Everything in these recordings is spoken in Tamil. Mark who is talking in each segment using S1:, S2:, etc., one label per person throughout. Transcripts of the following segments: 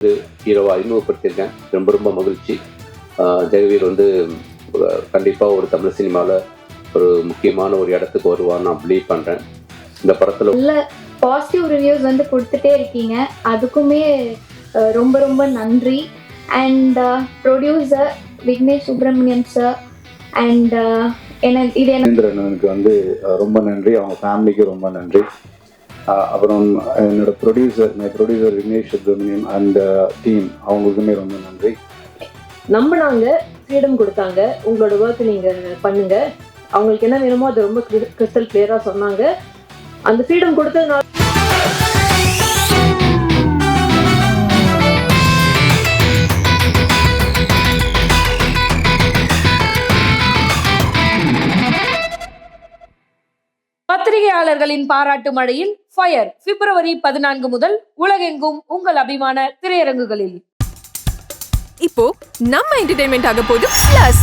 S1: ஹீரோவை அறிமுகப்படுத்தியிருக்கேன். ரொம்ப ரொம்ப மகிழ்ச்சி. ஜெகவீர் வந்து கண்டிப்பாக ஒரு தமிழ் சினிமாவில் ஒரு முக்கியமான ஒரு இடத்துக்கு வருவான்னு நான் பிலீவ் பண்ணுறேன். இந்த படத்தில்
S2: நல்ல பாசிட்டிவ் ரிவ்யூஸ் வந்து கொடுத்துட்டே இருக்கீங்க, அதுக்குமே ரொம்ப ரொம்ப நன்றி. And producer Vignesh Subramaniam sir and
S3: எனக்கு வந்து ரொம்ப நன்றி, அவங்க ஃபேமிலிக்கு ரொம்ப நன்றி. அப்புறம் என்னோட producer Vignesh Subramaniam and team, அவங்களுக்குமே ரொம்ப நன்றி.
S4: நம்பினாங்க, ஃப்ரீடம் கொடுத்தாங்க, உங்களோட ஒர்க் நீங்கள் பண்ணுங்க, அவங்களுக்கு என்ன வேணுமோ அது ரொம்ப கிறிஸ்டல் கிளியராக சொன்னாங்க. அந்த ஃப்ரீடம் கொடுத்ததுனால
S5: பத்திரிகையாளர்களின் பாராட்டு மழையில் ஃபயர் பிப்ரவரி 14 முதல் உலகெங்கும் உங்கள் அபிமான திரையரங்குகளில்.
S6: இப்போ நம்ம என்டர்டெயின்மெண்ட் ஆக போது பிளஸ்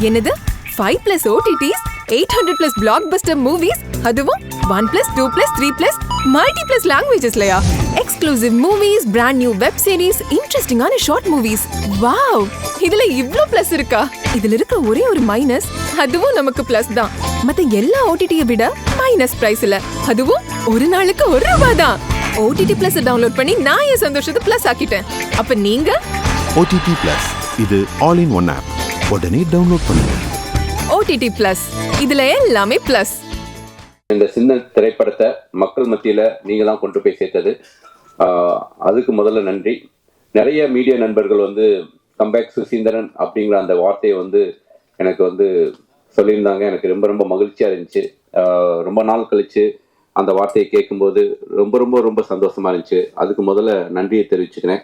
S6: என்னது 5+ OTTs, 800+ பிளாக்பஸ்டர் மூவிஸ், அதுவும் 1+, 2+, 3+ மல்டி+ லாங்குவேஜஸ்லயா. Exclusive movies, brand new web series, இன்ட்ரெஸ்டிங்கான ஷார்ட் மூவிஸ். வாவ், இதுல இவ்ளோ பிளஸ் இருக்கா? இதுல இருக்க ஒரே ஒரு மைனஸ், அதுவும் நமக்கு பிளஸ் தான். மத்த எல்லா ஓடிடியை விட மைனஸ் பிரைஸ் இல்ல, அதுவும் ஒரு நாளுக்கு ₹1 தான். OTT Plus டவுன்லோட் பண்ணி நான் என் சந்தோஷத்தை பிளஸ் ஆக்கிட்டேன். அப்ப நீங்க
S7: OTT Plus, இது ஆல் இன் ஒன் ஆப். உடனே டவுன்லோட் பண்ணுங்க.
S6: OTT Plus, இதுல எல்லாமே பிளஸ்.
S1: இந்த சின்ன திரைப்படத்தை மக்கள் மத்தியில் நீங்கள் தான் கொண்டு போய் சேர்த்தது, அதுக்கு முதல்ல நன்றி. நிறைய மீடியா நண்பர்கள் வந்து கம்பேக் சுசீந்திரன் அப்படிங்கிற அந்த வார்த்தையை வந்து எனக்கு வந்து சொல்லியிருந்தாங்க. எனக்கு ரொம்ப ரொம்ப மகிழ்ச்சியாக இருந்துச்சு. ரொம்ப நாள் கழித்து அந்த வார்த்தையை கேட்கும்போது ரொம்ப ரொம்ப ரொம்ப சந்தோஷமாக இருந்துச்சு. அதுக்கு முதல்ல நன்றியை தெரிவிச்சுக்கிறேன்.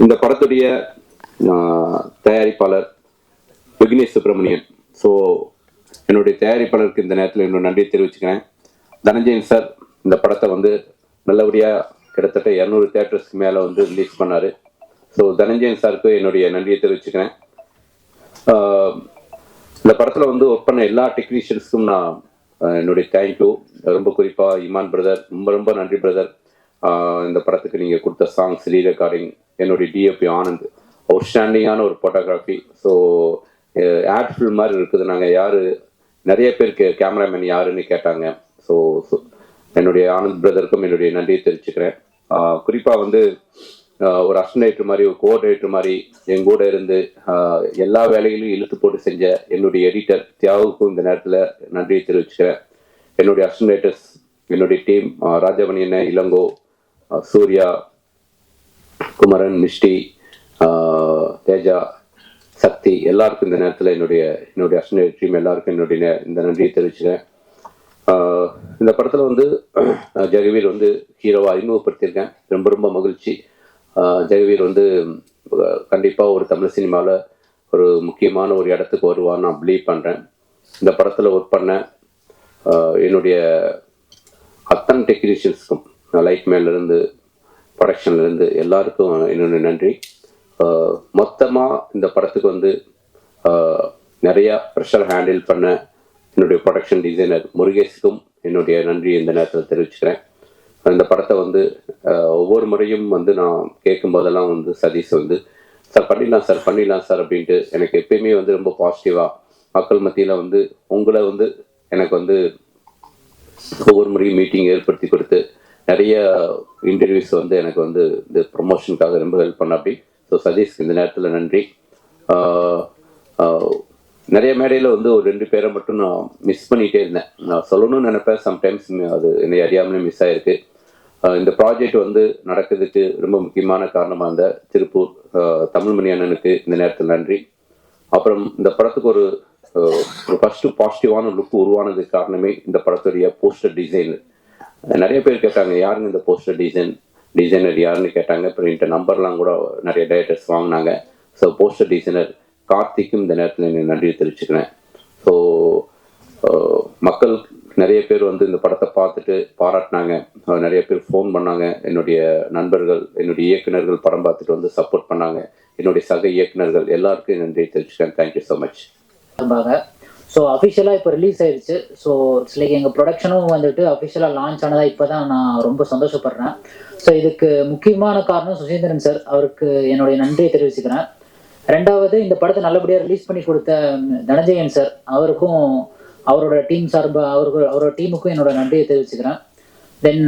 S1: இந்த படத்துடைய தயாரிப்பாளர் விக்னேஷ் சுப்ரமணியன். ஸோ என்னுடைய தயாரிப்பாளருக்கு இந்த நேரத்தில் என்னோட நன்றியை தெரிவிச்சுக்கிறேன். தனஞ்சயன் சார் இந்த படத்தை வந்து நல்லபடியாக கிட்டத்தட்ட 200 தியேட்டர்ஸ்க்கு மேலே வந்து ரிலீஸ் பண்ணார். ஸோ தனஞ்சயன் சாருக்கு என்னுடைய நன்றியை தெரிவிச்சுக்கிறேன். இந்த படத்தில் வந்து ஒர்க் பண்ண எல்லா டெக்னீஷியன்ஸுக்கும் நான் என்னுடைய தேங்க்யூ. ரொம்ப குறிப்பாக இமான் பிரதர், ரொம்ப ரொம்ப நன்றி பிரதர். இந்த படத்துக்கு நீங்கள் கொடுத்த சாங்ஸ், ரீ ரெக்கார்டிங், என்னுடைய டிஎப்பி ஆனந்த், அவுட்ஸ்டாண்டிங்கான ஒரு ஃபோட்டோகிராஃபி. ஸோ ஆட் ஃபில்ம் மாதிரி இருக்குது. நாங்கள் யார், நிறைய பேருக்கு கேமராமேன் யாருன்னு கேட்டாங்க. ஸோ என்னுடைய ஆனந்த் பிரதருக்கும் என்னுடைய நன்றியை தெரிவிச்சுக்கிறேன். குறிப்பாக வந்து ஒரு அசிஸ்டன்ட் மாதிரி, ஒரு கோஆர்டினேட்டர் மாதிரி என் கூட இருந்து எல்லா வேலைகளையும் இழுத்து போட்டு செஞ்ச என்னுடைய எடிட்டர் தியாகுக்கும் இந்த நேரத்தில் நன்றியை தெரிவிச்சுக்கிறேன். என்னுடைய அசிஸ்டன்டர்ஸ், என்னுடைய டீம், ராஜமணி அண்ணன், இளங்கோ, சூர்யா, குமரன், மிஷ்டி, தேஜா, சக்தி, எல்லாருக்கும் இந்த நேரத்தில் என்னுடைய அசிஸ்டன்ட் டீம் எல்லாருக்கும் என்னுடைய இந்த நன்றியை தெரிவிச்சுக்கிறேன். இந்த படத்தில் வந்து ஜெகவீர் வந்து ஹீரோவை அறிமுகப்படுத்தியிருக்கேன். ரொம்ப ரொம்ப மகிழ்ச்சி. ஜெகவீர் வந்து கண்டிப்பாக ஒரு தமிழ் சினிமாவில் ஒரு முக்கியமான ஒரு இடத்துக்கு வருவான்னு நான் பிலீவ் பண்ணுறேன். இந்த படத்தில் ஒர்க் பண்ண என்னுடைய அத்தனை டெக்னீஷியன்ஸுக்கும், லைட்மேன்லேருந்து ப்ரொடக்ஷன்லேருந்து எல்லாருக்கும் என்னுடைய நன்றி. மொத்தமாக இந்த படத்துக்கு வந்து நிறையா ப்ரெஷர் ஹேண்டில் பண்ண என்னுடைய ப்ரொடக்ஷன் டிசைனர் முருகேஷுக்கும் என்னுடைய நன்றி இந்த நேரத்தில் தெரிவிச்சுக்கிறேன். இந்த படத்தை வந்து ஒவ்வொரு முறையும் வந்து நான் கேட்கும் போதெல்லாம் வந்து சதீஷ் வந்து சார் பண்ணிடலாம் சார் அப்படின்ட்டு எனக்கு எப்பயுமே வந்து ரொம்ப பாசிட்டிவாக மக்கள் மத்தியில் வந்து உங்களை வந்து எனக்கு வந்து ஒவ்வொரு முறையும் மீட்டிங் ஏற்படுத்தி கொடுத்து நிறைய இன்டர்வியூஸ் வந்து எனக்கு வந்து இந்த ப்ரொமோஷனுக்காக ரொம்ப ஹெல்ப் பண்ண அப்படி. ஸோ சதீஷ்க்கு இந்த நேரத்தில் நன்றி. நிறைய மேடையில் வந்து ஒரு 2 பேரை மட்டும் நான் மிஸ் பண்ணிகிட்டே இருந்தேன். நான் சொல்லணும்னு நினைப்பேன், சம்டைம்ஸ் அது என்னை அறியாமலே மிஸ் ஆகிருக்கு. இந்த ப்ராஜெக்ட் வந்து நடக்கிறதுக்கு ரொம்ப முக்கியமான காரணமாக இருந்த திருப்பூர் தமிழ்மணி அண்ணனுக்கு இந்த நேரத்தில் நன்றி. அப்புறம் இந்த படத்துக்கு ஒரு ஃபஸ்ட்டு பாசிட்டிவான லுக் உருவானதுக்கு காரணமே இந்த படத்துடைய போஸ்டர் டிசைனர். நிறைய பேர் கேட்டாங்க, யாருங்க இந்த போஸ்டர் டிசைனர் யாருன்னு கேட்டாங்க. அப்புறம் என்கிட்ட நம்பர்லாம் கூட நிறைய டைரக்டர்ஸ் வாங்கினாங்க. ஸோ போஸ்டர் டிசைனர் கார்த்திக்கும் இந்த நேரத்தில் எனக்கு நன்றியை தெரிவிச்சுக்கிறேன். ஸோ மக்கள் நிறைய பேர் வந்து இந்த படத்தை பார்த்துட்டு பாராட்டினாங்க. நிறைய பேர் ஃபோன் பண்ணாங்க. என்னுடைய நண்பர்கள், என்னுடைய இயக்குநர்கள் படம் பார்த்துட்டு வந்து சப்போர்ட் பண்ணாங்க. என்னுடைய சக இயக்குநர்கள் எல்லாருக்கும் நன்றியை தெரிவிச்சுக்கிறேன். Thank you so much.
S8: ஸோ அஃபிஷியலாக இப்போ ரிலீஸ் ஆயிடுச்சு. ஸோ இட்ஸ் லைக் எங்கள் ப்ரொடக்ஷனும் வந்துட்டு அஃபிஷியலாக லான்ச் ஆனதாக இப்போ தான் நான் ரொம்ப சந்தோஷப்படுறேன். ஸோ இதுக்கு முக்கியமான காரணம் சுசீந்திரன் சார், அவருக்கு என்னுடைய நன்றியை தெரிவிச்சுக்கிறேன். ரெண்டாவது, இந்த படத்தை நல்லபடியாக ரிலீஸ் பண்ணி கொடுத்த தனஞ்சயன் சார், அவருக்கும் அவரோட டீம் சார்பாக அவரோட டீமுக்கும் என்னோட நன்றியை தெரிவிச்சுக்கிறேன். தென்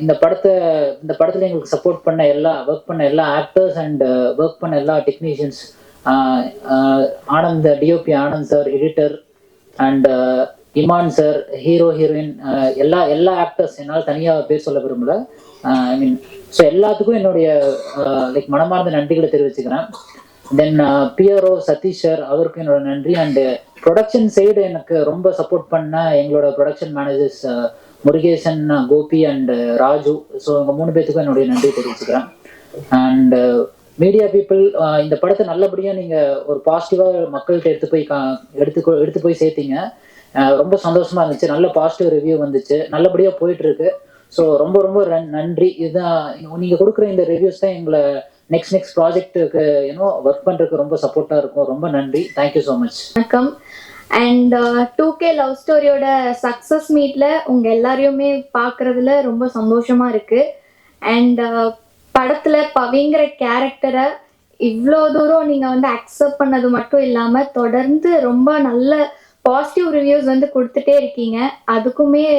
S8: இந்த படத்தில் எங்களுக்கு சப்போர்ட் பண்ண ஒர்க் பண்ண எல்லா ஆக்டர்ஸ் அண்ட் ஒர்க் பண்ண எல்லா technicians, Anand DOP Anand sir, editor and Imman sir, hero heroine, எல்லா ஆக்டர்ஸ், என்னால் தனியாக பேர் சொல்ல விரும்பல. ஐ மீன் ஸோ எல்லாத்துக்கும் என்னுடைய லைக் மனமார்ந்த நன்றிகளை தெரிவிச்சுக்கிறேன். தென் பிஆர்ஓ சதீஷ் சார், அவருக்கும் என்னோட நன்றி. அண்டு ப்ரொடக்ஷன் சைடு எனக்கு ரொம்ப சப்போர்ட் பண்ண எங்களோட production managers Murugesan, Gopi and Raju. So இவங்க 3 பேத்துக்கும் என்னுடைய நன்றி தெரிவிச்சுக்கிறேன். அண்டு மீடியா பீப்புள், இந்த படத்தை நல்லபடியாக நீங்கள் ஒரு பாசிட்டிவாக மக்கள்கிட்ட எடுத்து போய் சேர்த்தீங்க. ரொம்ப சந்தோஷமாக இருந்துச்சு. நல்ல பாசிட்டிவ் ரிவ்யூ வந்துச்சு, நல்லபடியாக போயிட்டுருக்கு. ஸோ ரொம்ப ரொம்ப நன்றி. இதுதான் நீங்கள் கொடுக்குற இந்த ரிவ்யூஸ் தான் எங்களை நெக்ஸ்ட் ப்ராஜெக்ட்டுக்கு ஒர்க் பண்ணுறதுக்கு ரொம்ப சப்போர்ட்டாக இருக்கும். ரொம்ப நன்றி. Thank you so much.
S2: வணக்கம். அண்ட் 2K லவ் ஸ்டோரியோட சக்ஸஸ் மீட்டில் உங்கள் எல்லாரையுமே பார்க்குறதுல ரொம்ப சந்தோஷமாக இருக்குது. அண்ட் படத்தில் பவிங்கிற கேரக்டரை இவ்வளோ தூரம் நீங்கள் வந்து அக்செப்ட் பண்ணது மட்டும் இல்லாமல் தொடர்ந்து ரொம்ப நல்ல பாசிட்டிவ் ரிவ்யூஸ் வந்து கொடுத்துட்டே இருக்கீங்க. அதுக்குமே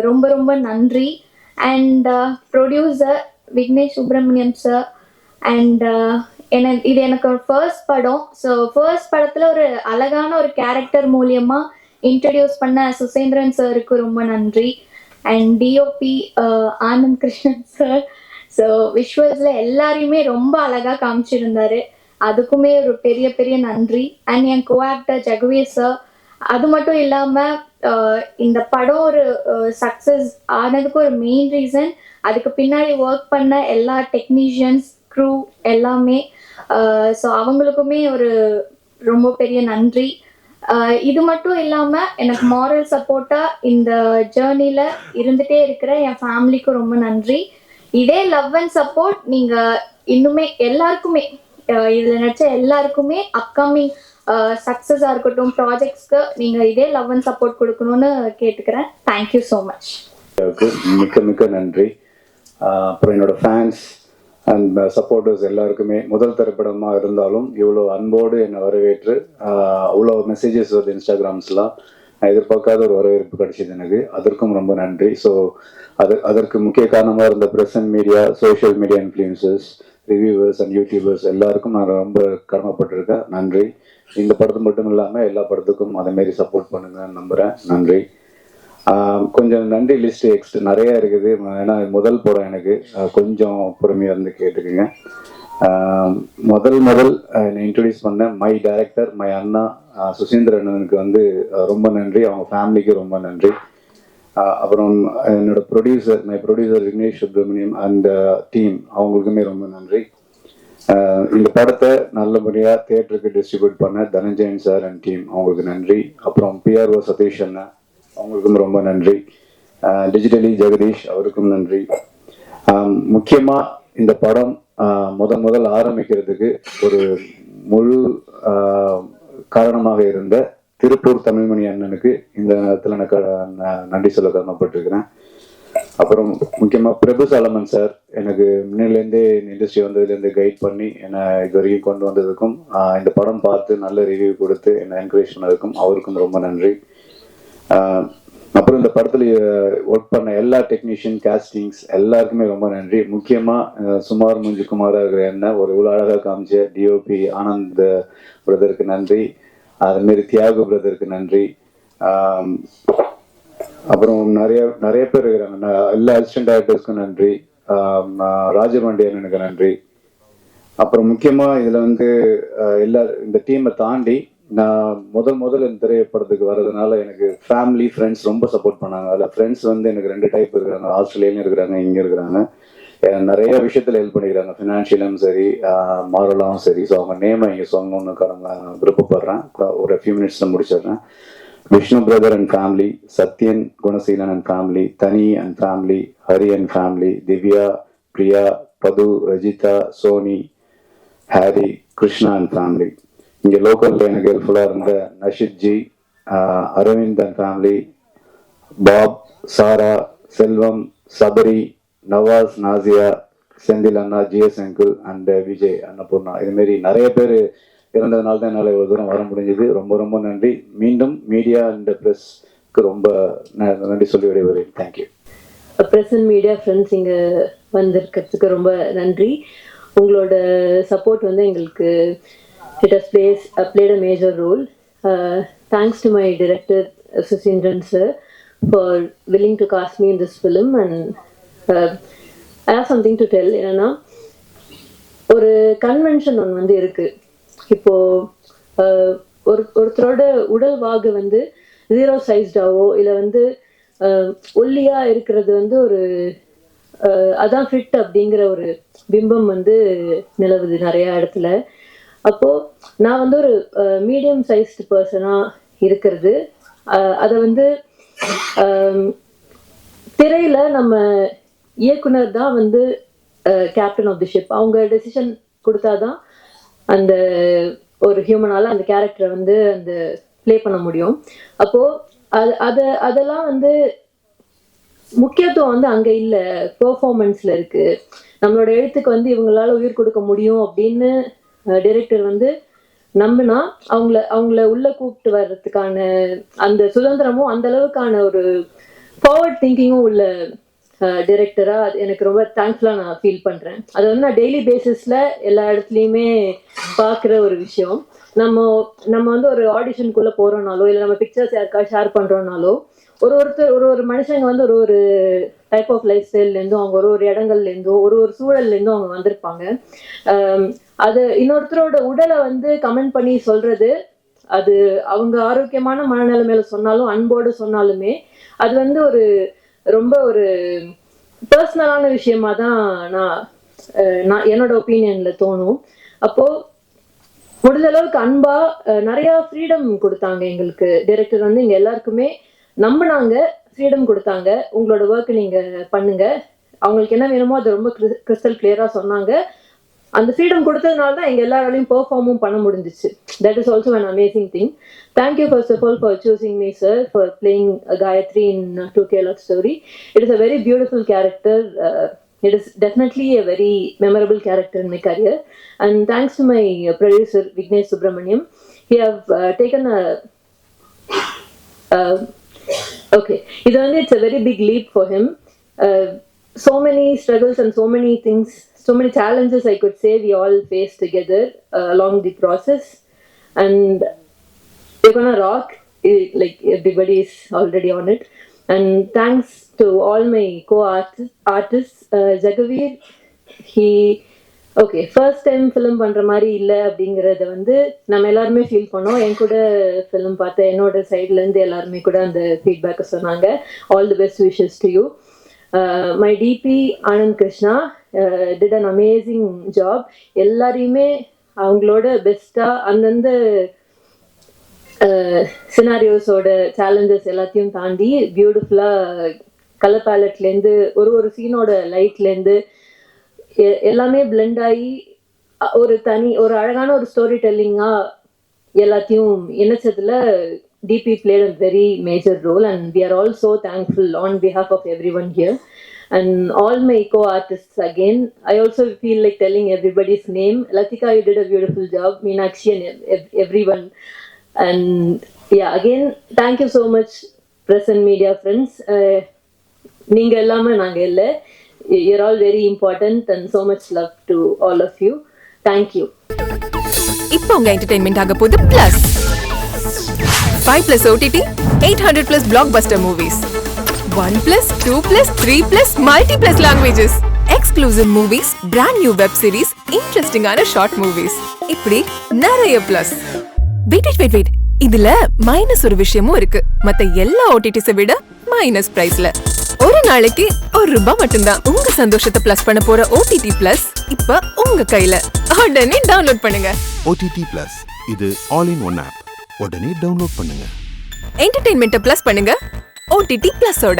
S2: ரொம்ப ரொம்ப நன்றி. And producer Vignesh Subramaniam sir, and இது எனக்கு ஒரு ஃபர்ஸ்ட் படம். ஸோ ஃபர்ஸ்ட் படத்தில் ஒரு அழகான ஒரு கேரக்டர் மூலியமாக இன்ட்ரடியூஸ் பண்ண சுசேந்திரன் சாருக்கு ரொம்ப நன்றி. And DOP Anand Krishnan sir, so விஷுவல்ஸில் எல்லாரையுமே ரொம்ப அழகாக காமிச்சிருந்தாரு, அதுக்குமே ஒரு பெரிய பெரிய நன்றி. அண்ட் என் கோ ஆக்டர் ஜெகவீர் சார், அது மட்டும் இல்லாமல் இந்த படம் ஒரு சக்ஸஸ் ஆனதுக்கு ஒரு மெயின் ரீசன் அதுக்கு பின்னாடி ஒர்க் பண்ண எல்லா டெக்னீஷியன்ஸ், க்ரூ எல்லாமே. ஸோ அவங்களுக்குமே ஒரு ரொம்ப பெரிய நன்றி. இது மட்டும் இல்லாமல் எனக்கு மாரல் சப்போர்ட்டாக இந்த ஜேர்னியில் இருந்துகிட்டே இருக்கிற என் ஃபேமிலிக்கும் ரொம்ப நன்றி. இதே லவ் அண்ட் சப்போர்ட் நீங்கள் இன்னுமே எல்லாருக்குமே, இதில் நடிச்ச எல்லாருக்குமே அப்கமிங் சக்ஸஸாக இருக்கட்டும், ப்ராஜெக்ட்ஸ்க்கு நீங்கள் இதே லவ் அண்ட் சப்போர்ட் கொடுக்கணும்னு கேட்டுக்கிறேன். Thank you so much.
S3: மிக்க நன்றி. அப்புறம் என்னோட ஃபேன்ஸ் அண்ட் சப்போர்ட்டர்ஸ் எல்லாருக்குமே, முதல் திரைப்படமாக இருந்தாலும் இவ்வளோ அன்போடு என்னை வரவேற்று அவ்வளோ மெசேஜஸ் வருது இன்ஸ்டாகிராம்ஸ்லாம், நான் எதிர்பார்க்காத ஒரு வரவேற்பு கிடைச்சிது எனக்கு. அதற்கும் ரொம்ப நன்றி. ஸோ அதற்கு முக்கிய காரணமாக இருந்த present media, social media influencers, reviewers and YouTubers எல்லாருக்கும் நான் ரொம்ப கடமைப்பட்டிருக்கேன். நன்றி. இந்த படத்து மட்டும் இல்லாமல் எல்லா படத்துக்கும் அதேமாரி சப்போர்ட் பண்ணுங்கன்னு நம்புகிறேன். நன்றி. கொஞ்சம் நன்றி லிஸ்ட் நிறையா இருக்குது. ஏன்னா முதல் படம் எனக்கு, கொஞ்சம் பொறுமையாக இருந்து கேட்டுக்குங்க. முதல் என்னை இன்ட்ரடியூஸ் பண்ண மை டைரக்டர், மை அண்ணா சுசீந்திரனுக்கு வந்து ரொம்ப நன்றி. அவங்க ஃபேமிலிக்கு ரொம்ப நன்றி. அப்புறம் என்னோட my producer Vignesh Subramaniam and team, அவங்களுக்குமே ரொம்ப நன்றி. இந்த படத்தை நல்லபடியாக தியேட்டருக்கு டிஸ்ட்ரிபியூட் பண்ண தனஞ்சயன் சார் அண்ட் டீம், அவங்களுக்கு நன்றி. அப்புறம் பிஆர்ஓ சதீஷ் அண்ணா, அவங்களுக்கும் ரொம்ப நன்றி. டிஜிட்டலி ஜெகதீஷ், அவருக்கும் நன்றி. முக்கியமாக இந்த படம் முதல் ஆரம்பிக்கிறதுக்கு ஒரு முழு காரணமாக இருந்த திருப்பூர் தமிழ்மணி அண்ணனுக்கு இந்த நேரத்தில் நான் நன்றி சொல்ல கடமைப்பட்டிருக்கிறேன். அப்புறம் முக்கியமாக பிரபு சாலமன் சார், எனக்கு முன்னிலேருந்தே இண்டஸ்ட்ரி வந்ததுலேருந்து கைட் பண்ணி என்னை இது வரைக்கும் கொண்டு வந்ததுக்கும், இந்த படம் பார்த்து நல்ல ரிவ்யூ கொடுத்து என்னை என்கரேஜ் பண்ணதுக்கும் அவருக்கும் ரொம்ப நன்றி. அப்புறம் இந்த படத்தில் ஒர்க் பண்ண எல்லா டெக்னீஷியன், கேஸ்டிங்ஸ் எல்லாருக்குமே ரொம்ப நன்றி. முக்கியமாக சுமார் முஞ்சு குமாராக இருக்கிற என்ன ஒரு இவ்வளோ அழகாக காமிச்ச டிஓபி ஆனந்த் பிரதருக்கு நன்றி. அதுமாரி தியாகு பிரதருக்கு நன்றி. அப்புறம் நிறைய பேர் இருக்கிறாங்க, எல்லா அசிஸ்டன்ட் டைரக்டர்ஸ்க்கும் நன்றி. ராஜபாண்டியனுக்கு நன்றி. அப்புறம் முக்கியமாக இதில் வந்து இந்த டீமை தாண்டி நான் முதல் இந்த திரைப்படத்துக்கு வர்றதுனால எனக்கு ஃபேமிலி, ஃப்ரெண்ட்ஸ் ரொம்ப சப்போர்ட் பண்ணாங்க. அதில் ஃப்ரெண்ட்ஸ் வந்து எனக்கு 2 டைப் இருக்கிறாங்க. ஆஸ்திரேலியாலையும் இருக்கிறாங்க, இங்கே இருக்கிறாங்க. நிறைய விஷயத்தில் ஹெல்ப் பண்ணிக்கிறாங்க, ஃபினான்ஷியலும் சரி, மாரலாகவும் சரி. ஸோ அவங்க நேமை இங்கே சொல்லணும்னு விருப்பப்படுறேன். ஒரு ஃபியூ மினிட்ஸில் முடிச்சிடுறேன். Vishnu brother and family, Sathyan Gunaseelan and family, Thani and family, Hari and family, Divya, Priya, Pathu, Rajitha, Soni, Harry, Krishna and family. இங்கே லோக்கலில் எனக்கு ஹெல்ப்ஃபுல்லாக இருந்த Nashid ji, Aravind and family, Bob, Sarah, Selvam, Sabari, Navas, Nasiya, Senthil அண்ணா, GS uncle and Vijay, Annapoorna, இதுமாரி நிறைய பேர் இறந்ததுனால தான் என்னால் இவ்வளோ தூரம் வர முடிஞ்சது. ரொம்ப ரொம்ப நன்றி. மீண்டும் மீடியா அண்ட் ப்ரெஸ்க்கு ரொம்ப நன்றி சொல்லி விடைபெறுகிறேன். தேங்க்யூ.
S4: ப்ரெசன்ட் மீடியா ஃப்ரெண்ட்ஸ் இங்கே வந்திருக்கிறதுக்கு ரொம்ப நன்றி. உங்களோட சப்போர்ட் வந்து எங்களுக்கு it has played a major role. Thanks to my director Susindran sir for willing to cast me in this film, and I have something to tell. என்னன்னா ஒரு கன்வென்ஷன் ஒன்று வந்து இருக்கு. இப்போ ஒருத்தரோட உடல் வாகு வந்து 0 சைஸ்டாவோ இல்லை வந்து ஒல்லியா இருக்கிறது வந்து ஒரு அதான் ஃபிட் அப்படிங்கிற ஒரு பிம்பம் வந்து நிலவுது நிறைய இடத்துல. அப்போ நான் வந்து ஒரு மீடியம் சைஸ்டு பர்சனா இருக்கிறது, அதை வந்து திரையில நம்ம இயக்குனர் தான் வந்து கேப்டன் ஆஃப் தி ஷிப். அவங்க டெசிஷன் கொடுத்தாதான் அந்த ஒரு ஹியூமனால அந்த கேரக்டரை வந்து அந்த ப்ளே பண்ண முடியும். அப்போ அதெல்லாம் வந்து முக்கியத்துவம் வந்து அங்கே இல்லை, பெர்ஃபார்மன்ஸில் இருக்கு. நம்மளோட எழுத்துக்கு வந்து இவங்களால உயிர் கொடுக்க முடியும் அப்படின்னு டைரக்டர் வந்து நம்பினா அவங்கள உள்ள கூப்பிட்டு வர்றதுக்கான அந்த சுதந்திரமும் அந்த அளவுக்கான ஒரு ஃபார்வர்ட் திங்கிங்கும் உள்ள டைரக்டரா எனக்கு ரொம்ப தேங்க்ஃபுல்லாக நான் ஃபீல் பண்ணுறேன். அது வந்து நான் டெய்லி பேசிஸில் எல்லா இடத்துலையுமே பார்க்குற ஒரு விஷயம். நம்ம வந்து ஒரு ஆடிஷனுக்குள்ளே போகிறோம்னாலோ இல்லை நம்ம பிக்சர்ஸ் யாருக்கா ஷேர் பண்ணுறோம்னாலோ ஒரு மனுஷங்க வந்து ஒரு டைப் ஆஃப் லைஃப் ஸ்டைல்லேருந்தும் அவங்க ஒரு இடங்கள்லேருந்தும் ஒரு சூழல்லேருந்தும் அவங்க வந்திருப்பாங்க. அது இன்னொருத்தரோட உடலை வந்து கமெண்ட் பண்ணி சொல்றது, அது அவங்க ஆரோக்கியமான மனநிலைமையில சொன்னாலும் அன்போடு சொன்னாலுமே அது வந்து ரொம்ப ஒரு பர்சனலான விஷயமா தான் நான் என்னோட ஒப்பீனியன்ல தோணும். அப்போ முடிஞ்ச அளவுக்கு அன்பா நிறைய ஃப்ரீடம் கொடுத்தாங்க எங்களுக்கு. டைரக்டர் வந்து இங்க எல்லாருக்குமே நம்பினாங்க, ஃப்ரீடம் கொடுத்தாங்க. உங்களோட ஒர்க் நீங்க பண்ணுங்க, அவங்களுக்கு என்ன வேணுமோ அதை ரொம்ப கிறிஸ்டல் கிளியரா சொன்னாங்க. அந்த ஃப்ரீடம் கொடுத்ததுனால தான் எங்க எல்லாராலையும் பெர்ஃபார்மும் பண்ண முடிஞ்சிச்சு. That is also an amazing thing. Thank you first of all for choosing me, sir, for playing Gayatri in 2K Love Story. It is a very beautiful character. It is definitely a very memorable character in my career. And thanks to my producer Vignesh Subramaniam, he have taken okay. It's a very big leap for him. So many struggles and so many things, so many challenges I could say we all faced together along the process, and we're gonna rock it, like everybody is already on it. And thanks to all my co-artists. Jagaveer, he first time film பண்ணுற மாதிரி இல்லை அப்படிங்கிறத வந்து நம்ம எல்லாருமே ஃபீல் பண்ணோம். என் கூட ஃபிலிம் பார்த்த என்னோட சைட்லேருந்து எல்லாருமே கூட அந்த ஃபீட்பேக்கை சொன்னாங்க. All the best wishes to you. My DP Anand Krishna did an amazing job. எல்லாரையுமே அவங்களோட பெஸ்ட்டாக அந்தந்த சினாரியோஸோட சேலஞ்சஸ் எல்லாத்தையும் தாண்டி பியூட்டிஃபுல்லாக கலர் பேலட்லேருந்து ஒரு சீனோட லைட்லேருந்து எல்லாமே பிளெண்ட் ஆகி ஒரு அழகான ஒரு ஸ்டோரி டெல்லிங்கா எல்லாத்தையும் இணைச்சதுல DP played a very major role, and we are all so thankful on behalf of everyone here and all my co-artists. Again, I also feel like telling everybody's name. Latika, you did a beautiful job. Meenakshi and everyone. And yeah, again, thank you so much, press and media friends. நீங்க எல்லாமே நாங்க இல்லை. You're all very important and so much love to all of you. Thank you.
S6: இப்போ உங்க என்டர்டெயின்மெண்ட் ஆக போகுது plus 5+ OTT 800+ blockbuster movies 1+, 2+, 3+, multi+ languages, exclusive movies, brand new web series, interesting ஆன short movies, இப்படி நிறைய பிளஸ். வெயிட் இதுல மைனஸ் ஒரு விஷயமும் இருக்கு. மத்த எல்லா ஓடிடிஸை விட மைனஸ் பிரைஸ்ல ஒரு நாளைக்கு ₹1 மட்டும்தான். உங்க சந்தோஷத்தை பிளஸ் பண்ண போற OTT பிளஸ் இப்ப உங்க கையில. உடனே டவுன்லோட் பண்ணுங்க.
S7: OTT Plus இது ஆல் இன் ஒன் ஆப். உடனே டவுன்லோட் பண்ணுங்க.
S6: என்டர்டெயின்மெண்ட்டை பிளஸ் பண்ணுங்க OTT பிளஸோட.